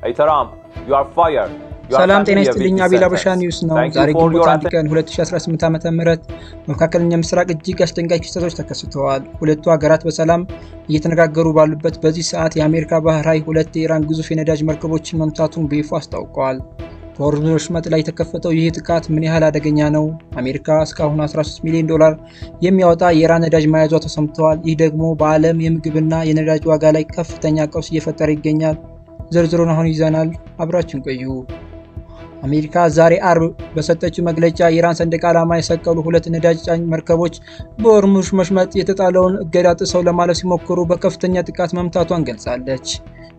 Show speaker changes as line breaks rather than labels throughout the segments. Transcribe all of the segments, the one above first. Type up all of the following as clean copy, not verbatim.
Hey Taram, you are fired.
ሰላም ጤና ይስጥልኝ። አቤል አበሻ ኒውስ ነው። ዛሬ ግንቦት 1 ቀን 2018 ዓ.ም በመካከለኛ ምስራቅ እጅግ አስደንጋጭ ክስተቶች ተከስተዋል። ሁለቱ ሀገራት በሰላም እየተነጋገሩ ባሉበት በዚህ ሰዓት የአሜሪካ ባህር ኃይል ሁለት የኢራን ግዙፍ የነዳጅ መርከቦችን መምታቱን በይፋ አስታውቋል። በሆርሙዝ ወሽመጥ ላይ የተከፈተው ይህ ጥቃት ምን ያህል አደገኛ ነው? አሜሪካ እስካሁን $13 ሚሊዮን የሚያወጣ የኢራን ነዳጅ መያዟ ተሰምተዋል። ይህ ደግሞ በዓለም የምግብና የነዳጅ ዋጋ ላይ ከፍተኛ ቀውስ እየፈጠረ ይገኛል። ዝርዝሩን አሁን ይዘናል። አብራችን ቆዩ። አሜሪካ ዛሬ አርብ በሰጠችው መግለጫ የኢራን ሰንደቅ ዓላማ የሰቀሉ ሁለት ነዳጅ ጫኝ መርከቦች በሆርሙዝ ወሽመጥ የተጣለውን እገዳ ጥሰው ለማለፍ ሲሞክሩ በከፍተኛ ጥቃት መምታቷን ገልጻለች።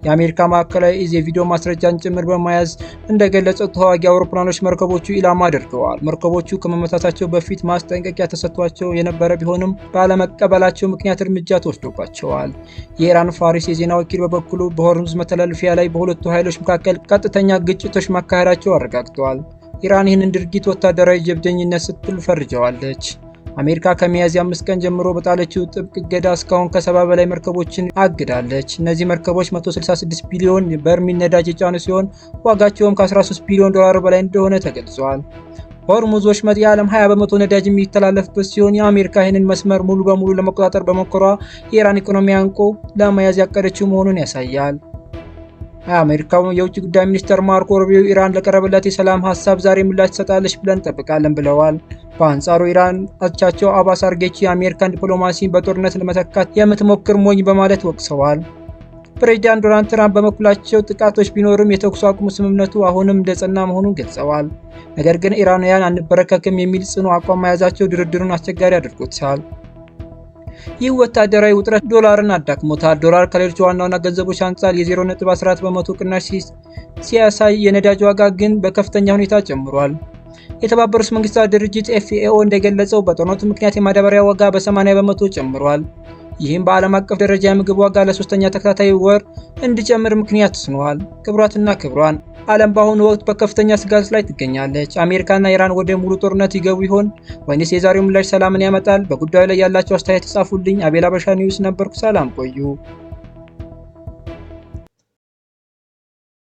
የአሜሪካ ማዕከላዊ እዝ የቪዲዮ ማስረጃን ጭምር በመያዝ እንደገለጸው ተዋጊ አውሮፕላኖች መርከቦቹ ኢላማ አድርገዋል። መርከቦቹ ከመመታታቸው በፊት ማስጠንቀቂያ ተሰጥቷቸው የነበረ ቢሆንም ባለመቀበላቸው ምክንያት እርምጃ ተወስዶባቸዋል። የኢራን ፋሪስ የዜና ወኪል በበኩሉ በሆርሙዝ መተላለፊያ ላይ በሁለቱ ኃይሎች መካከል ቀጥተኛ ግጭቶች ማካሄዳቸው አረጋግጧል። ኢራን ይህንን ድርጊት ወታደራዊ ጀብደኝነት ስትል ፈርጀዋለች። አሜሪካ ከሚያዝያ 5 ቀን ጀምሮ በጣለችው ጥብቅ እገዳ እስካሁን ከ70 በላይ መርከቦችን አግዳለች። እነዚህ መርከቦች 166 ቢሊዮን በርሜል ነዳጅ የጫኑ ሲሆን ዋጋቸውም ከ13 ቢሊዮን ዶላር በላይ እንደሆነ ተገልጿል። ሆርሙዝ ወሽመጥ የዓለም 20 በመቶ ነዳጅ የሚተላለፍበት ሲሆን የአሜሪካ ይህንን መስመር ሙሉ በሙሉ ለመቆጣጠር በመኮሯ የኢራን ኢኮኖሚ አንቆ ለመያዝ ያቀደችው መሆኑን ያሳያል። የአሜሪካው የውጭ ጉዳይ ሚኒስትር ማርኮ ሩቢዮ ኢራን ለቀረበላት የሰላም ሀሳብ ዛሬ ምላሽ ትሰጣለች ብለን እንጠብቃለን ብለዋል። በአንጻሩ ኢራን አቻቸው አባስ አርጌቺ የአሜሪካን ዲፕሎማሲ በጦርነት ለመተካት የምትሞክር ሞኝ በማለት ወቅሰዋል። ፕሬዚዳንት ዶናልድ ትራምፕ በበኩላቸው ጥቃቶች ቢኖርም የተኩስ አቁም ስምምነቱ አሁንም እንደጸና መሆኑን ገልጸዋል። ነገር ግን ኢራናውያን አንበረከክም የሚል ጽኑ አቋም መያዛቸው ድርድሩን አስቸጋሪ አድርጎታል። ይህ ወታደራዊ ውጥረት ዶላርን አዳክሞታል። ዶላር ከሌሎች ዋና ዋና ገንዘቦች አንጻር የ0.14 በመቶ ቅናሽ ሲያሳይ የነዳጅ ዋጋ ግን በከፍተኛ ሁኔታ ጨምሯል። የተባበሩት መንግስታት ድርጅት ኤፍኤኦ እንደገለጸው በጦርነቱ ምክንያት የማዳበሪያ ዋጋ በ80 በመቶ ጨምሯል። ይህም በዓለም አቀፍ ደረጃ የምግብ ዋጋ ለሶስተኛ ተከታታይ ወር እንዲጨምር ምክንያት ሆኗል። ክቡራትና ክቡራን፣ ዓለም በአሁኑ ወቅት በከፍተኛ ስጋት ላይ ትገኛለች። አሜሪካና ኢራን ወደ ሙሉ ጦርነት ይገቡ ይሆን ወይስ የዛሬው ምላሽ ሰላምን ያመጣል? በጉዳዩ ላይ ያላችሁ አስተያየት ጻፉልኝ። አቤል አበሻ ኒውስ ነበርኩ። ሰላም ቆዩ።